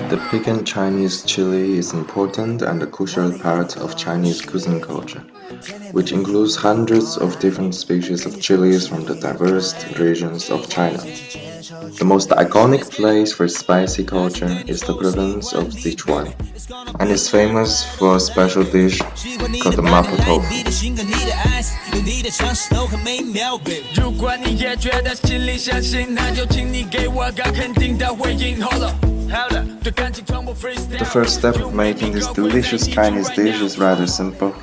The Peking Chinese chili is an important and a crucial part of Chinese cuisine culture, which includes hundreds of different species of chilies from the diverse regions of China. The most iconic place for spicy culture is the province of Sichuan, and is famous for a special dish called the Mapo tofu. The first step of making this delicious Chinese dish is rather simple.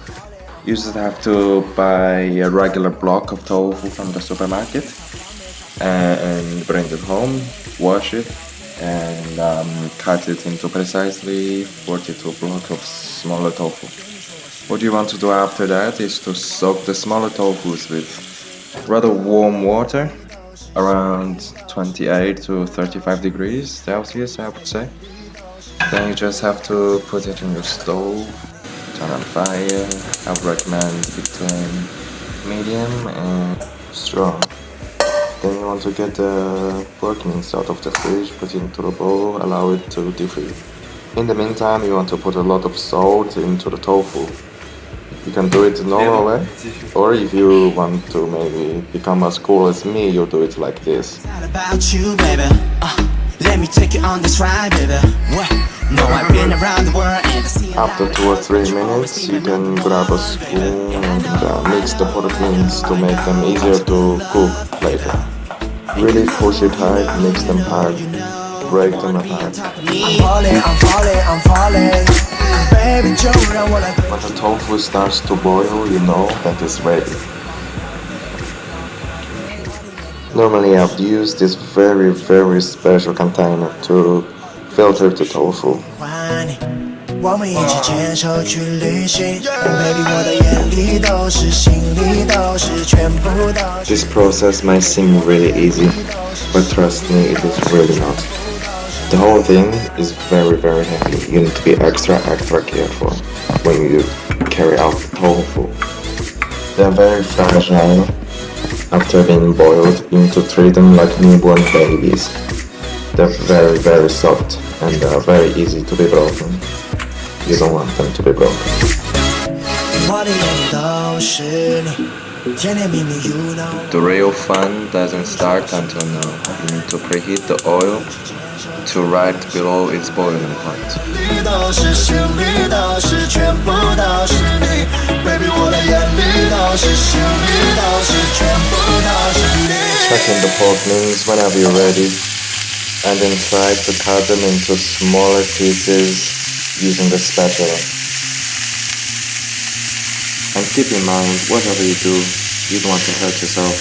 You just have to buy a regular block of tofu from the supermarket and bring it home, wash it, and cut it into precisely 42 blocks of smaller tofu. What you want to do after that is to soak the smaller tofus with rather warm water, around 28 to 35 degrees Celsius, I would say. Then you just have to put it in your stove, turn on fire. I would recommend between medium and strong. Then you want to get the pork mince out of the fridge, put it into the bowl, allow it to defreeze. In the meantime, you want to put a lot of salt into the tofu. You can do it the normal way, or if you want to maybe become as cool as me, you do it like this. After 2 or 3 minutes, you can grab a spoon and mix the pork mince to make them easier to cook later. Really push it hard, mix them hard, break them apart. I'm falling. When the tofu starts to boil, you know that it's ready. Normally I've used this very special container to filter the tofu. This process might seem really easy, but trust me, it is really not. The whole thing is very heavy. You need to be extra careful when you carry out the tofu. They are very fragile. After being boiled, you need to treat them like newborn babies. They're very soft and very easy to be broken. You don't want them to be broken. The real fun doesn't start until now. You need to preheat the oil to right below its boiling point. Check in the pork mince whenever you're ready, and then try to cut them into smaller pieces using the spatula. And keep in mind, whatever you do, you don't want to hurt yourself.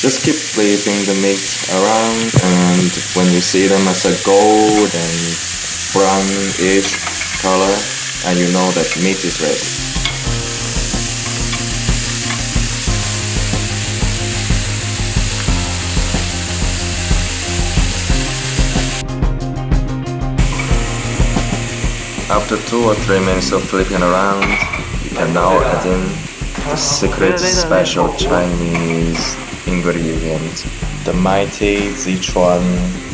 Just keep flipping the meat around, and when you see them as a gold and brownish color, and you know that meat is ready. After 2 or 3 minutes of flipping around, you can now add in the secret special Chinese ingredient, the mighty Sichuan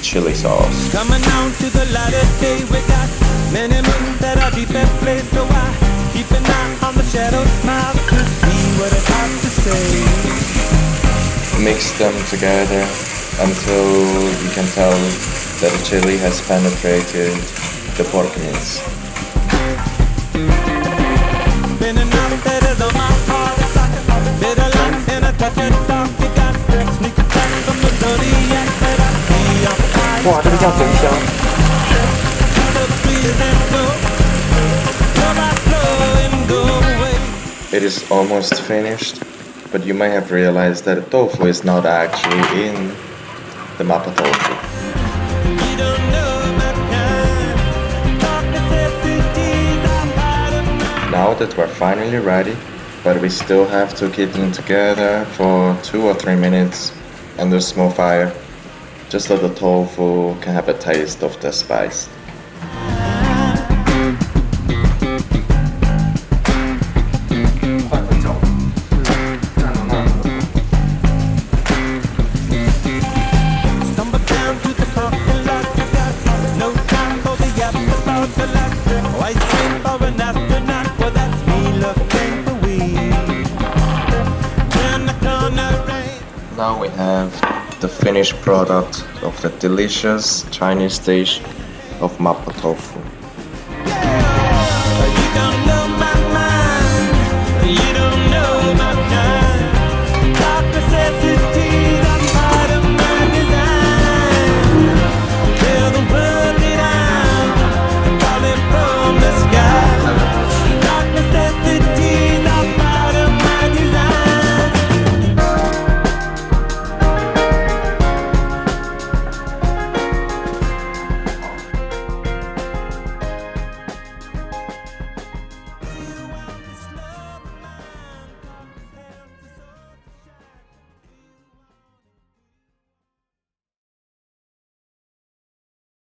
chili sauce. Coming down to the light of day, we got many moons that are deep at play, so I keep an eye on the shadow smile to see what it has to say. Mix them together until you can tell that the chili has penetrated the pork mince. It is almost finished, but you may have realized that the tofu is not actually in the Mapo tofu. Now that we're finally ready, but we still have to keep them together for 2 or 3 minutes under small fire, just so the tofu can have a taste of the spice. Now we have the finished product of the delicious Chinese dish of Mapo tofu. You don't know my mind, you don't know my kind. Dark necessity.